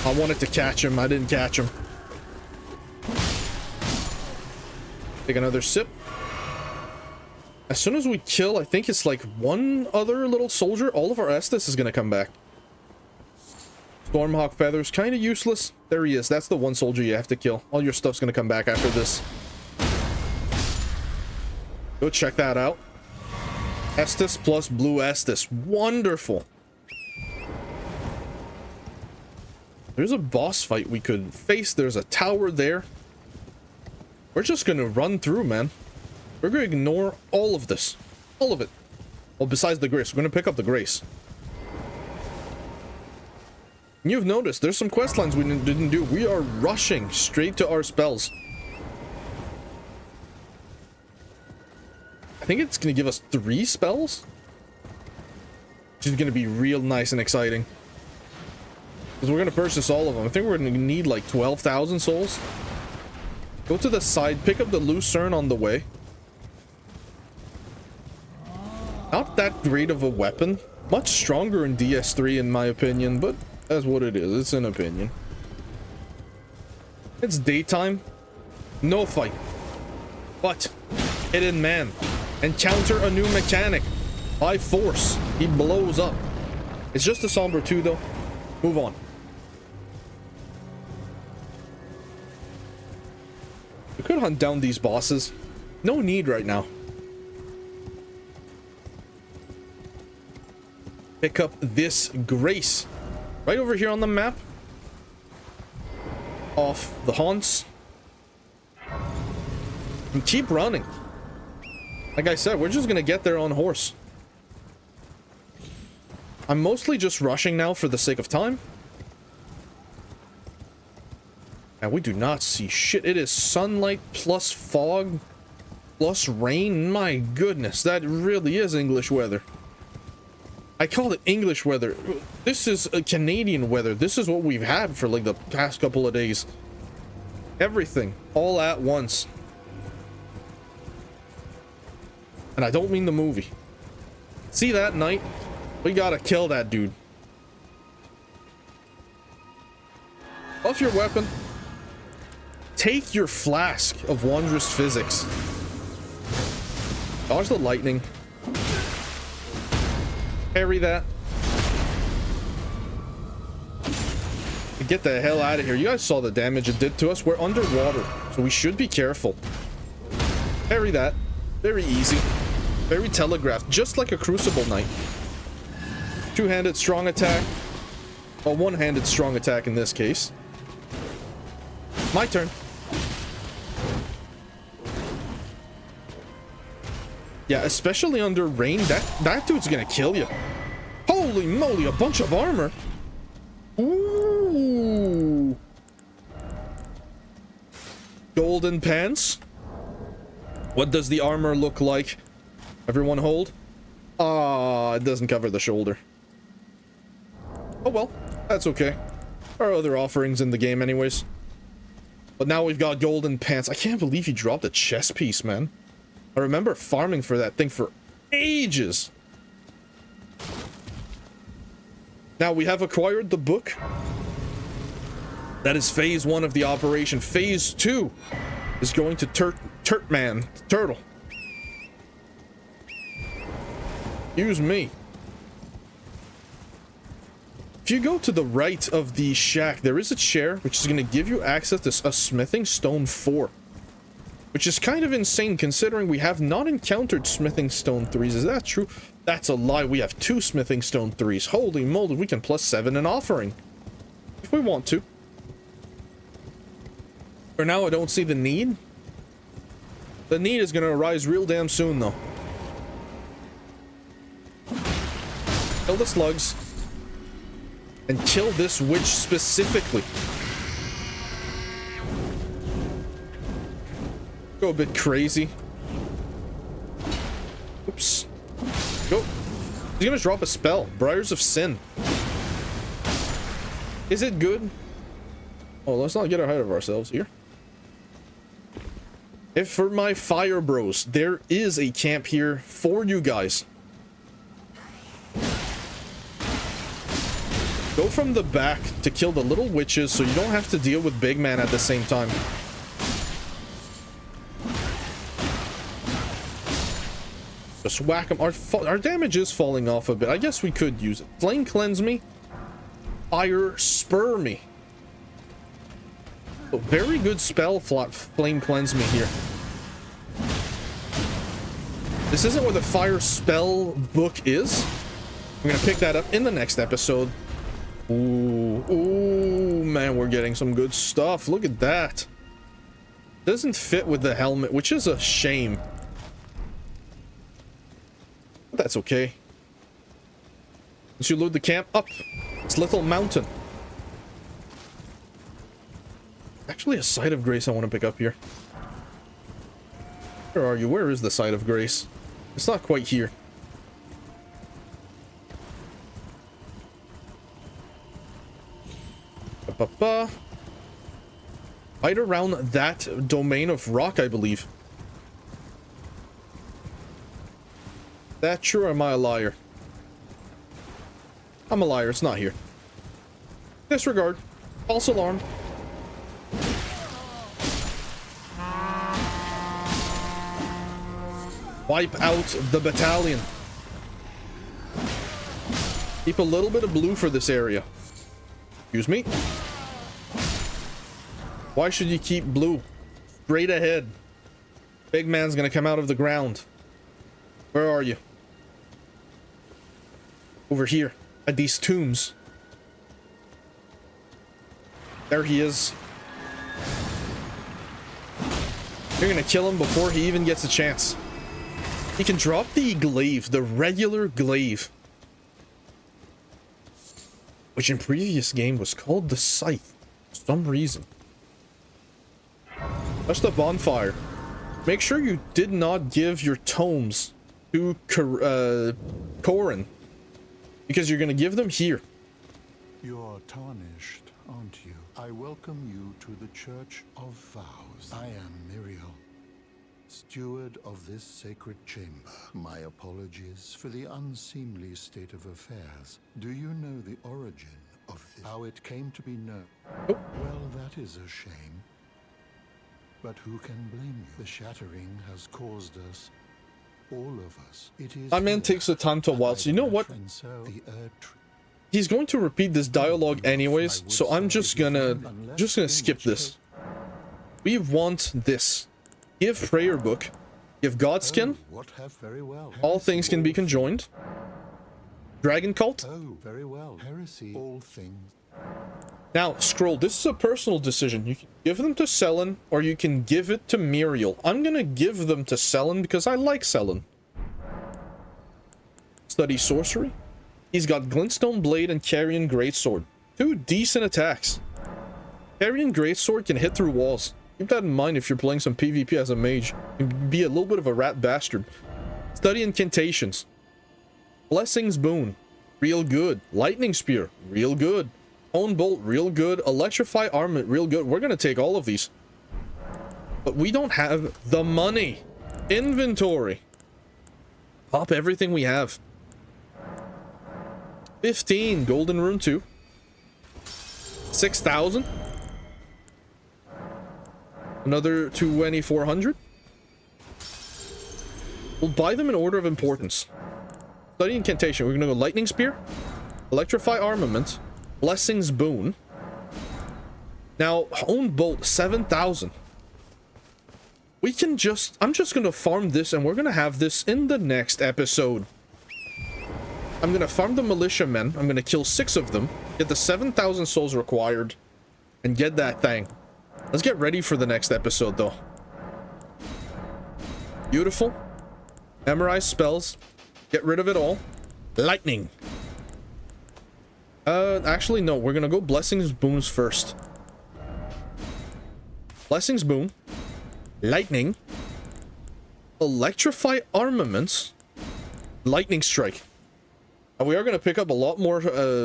A: I wanted to catch him. I didn't catch him. Take another sip. As soon as we kill, I think it's like one other little soldier, all of our Estus is going to come back. Stormhawk feathers, kind of useless. There he is. That's the one soldier you have to kill. All your stuff's going to come back after this. Go check that out. Estus plus blue Estus. Wonderful. There's a boss fight we could face. There's a tower there. We're just gonna run through, man. We're gonna ignore all of this. All of it. Well, besides the grace. We're gonna pick up the grace. And you've noticed, there's some quest lines we didn't do. We are rushing straight to our spells. I think it's gonna give us 3 spells. Which is gonna be real nice and exciting. Because we're going to purchase all of them. I think we're going to need like 12,000 souls. Go to the side. Pick up the Lucerne on the way. Not that great of a weapon. Much stronger in DS3 in my opinion. But that's what it is. It's an opinion. It's daytime. No fight. But hidden man. Encounter a new mechanic. By force. He blows up. It's just a somber 2 though. Move on. We could hunt down these bosses. No need right now. Pick up this grace. Right over here on the map. Off the haunts. And keep running. Like I said, we're just gonna get there on horse. I'm mostly just rushing now for the sake of time. And we do not see shit. It is sunlight plus fog plus rain. My goodness, that really is English weather. I call it English weather. This is a Canadian weather. This is what we've had for like the past couple of days. Everything all at once. And I don't mean the movie. See that knight? We gotta kill that dude. Buff your weapon. Take your flask of wondrous physics. Dodge the lightning. Parry that. Get the hell out of here. You guys saw the damage it did to us. We're underwater, so we should be careful. Parry that. Very easy. Very telegraphed, just like a Crucible Knight. Two-handed strong attack. Well, one-handed strong attack in this case. My turn. Yeah, especially under rain, that dude's gonna kill you. Holy moly, a bunch of armor. Ooh. Golden pants. What does the armor look like? Everyone hold. Ah, it doesn't cover the shoulder. Oh well, that's okay. There are other offerings in the game anyways. But now we've got golden pants. I can't believe he dropped a chess piece, man. I remember farming for that thing for ages. Now we have acquired the book. That is phase 1 of the operation. Phase 2 is going to Turtle. Excuse me. If you go to the right of the shack, there is a chair which is going to give you access to a smithing stone 4. Which is kind of insane considering we have not encountered smithing stone 3s. Is that true? That's a lie. We have 2 smithing stone 3s. Holy moly, we can plus 7 an offering. If we want to. For now, I don't see the need. The need is going to arise real damn soon, though. Kill the slugs. And kill this witch specifically. Go a bit crazy. Oops. Go. He's gonna drop a spell. Briars of Sin. Is it good? Oh, let's not get ahead of ourselves here. If for my fire bros, there is a camp here for you guys. Go from the back to kill the little witches so you don't have to deal with big man at the same time. Just whack them. Our damage is falling off a bit. I guess we could use it. Flame cleanse me. Fire spur me. So very good spell, flame cleanse me here. This isn't where the fire spell book is. I'm gonna pick that up in the next episode. Ooh, man, we're getting some good stuff. Look at that. Doesn't fit with the helmet, which is a shame. But that's okay. Once you load the camp up, it's Little Mountain. Actually, a Site of Grace I want to pick up here. Where are you? Where is the Site of Grace? It's not quite here. Right around that domain of rock, I believe. That true, or am I a liar? I'm a liar, it's not here. Disregard. False alarm. Wipe out the battalion. Keep a little bit of blue for this area. Excuse me. Why should you keep blue? Straight ahead. Big man's gonna come out of the ground. Where are you? Over here. At these tombs. There he is. You're gonna kill him before he even gets a chance. He can drop the glaive, the regular glaive. Which in previous game was called the Scythe. For some reason. Touch the bonfire. Make sure you did not give your tomes to Corin, because you're gonna give them here.
C: You're tarnished, aren't you? I welcome you to the Church of Vows. I am Miriel, steward of this sacred chamber. My apologies for the unseemly state of affairs. Do you know the origin of this? How it came to be known?
A: Oh.
C: Well, that is a shame. But who can blame you? The shattering has caused us, all of us. It is
A: That man takes the time to watch. You know what? He's going to repeat this dialogue anyways, so I'm just gonna skip this. We want this. Give prayer book. Give Godskin. All things can be conjoined. Dragon cult.
C: Oh, very well. Heresy. All things.
A: Now, scroll. This is a personal decision. You can give them to Selen, or you can give it to Muriel. I'm gonna give them to Selen because I like Selen. Study sorcery. He's got Glintstone Blade and Carrion Greatsword. 2 decent attacks. Carrion Greatsword can hit through walls. Keep that in mind if you're playing some PvP as a mage. You can be a little bit of a rat bastard. Study incantations. Blessings Boon. Real good. Lightning Spear. Real good. Own Bolt, real good. Electrify Armament, real good. We're gonna take all of these. But we don't have the money. Inventory. Pop everything we have. 15. Golden Rune 2. 6,000. Another 2,400. We'll buy them in order of importance. Study incantation. We're gonna go Lightning Spear. Electrify Armament. Blessings Boon. Now, Own Bolt, 7,000. We can just... I'm just gonna farm this, and we're gonna have this in the next episode. I'm gonna farm the militiamen. I'm gonna kill 6 of them. Get the 7,000 souls required. And get that thing. Let's get ready for the next episode, though. Beautiful. Memorize spells. Get rid of it all. Lightning. Actually, no. We're gonna go Blessings Boons first. Blessings Boon. Lightning. Electrify Armaments. Lightning Strike. And we are gonna pick up a lot more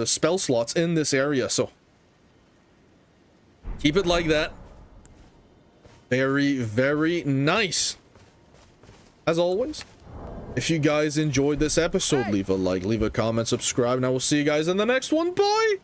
A: spell slots in this area, so keep it like that. Very, very nice. As always, if you guys enjoyed this episode, leave a like, leave a comment, subscribe, and I will see you guys in the next one. Bye!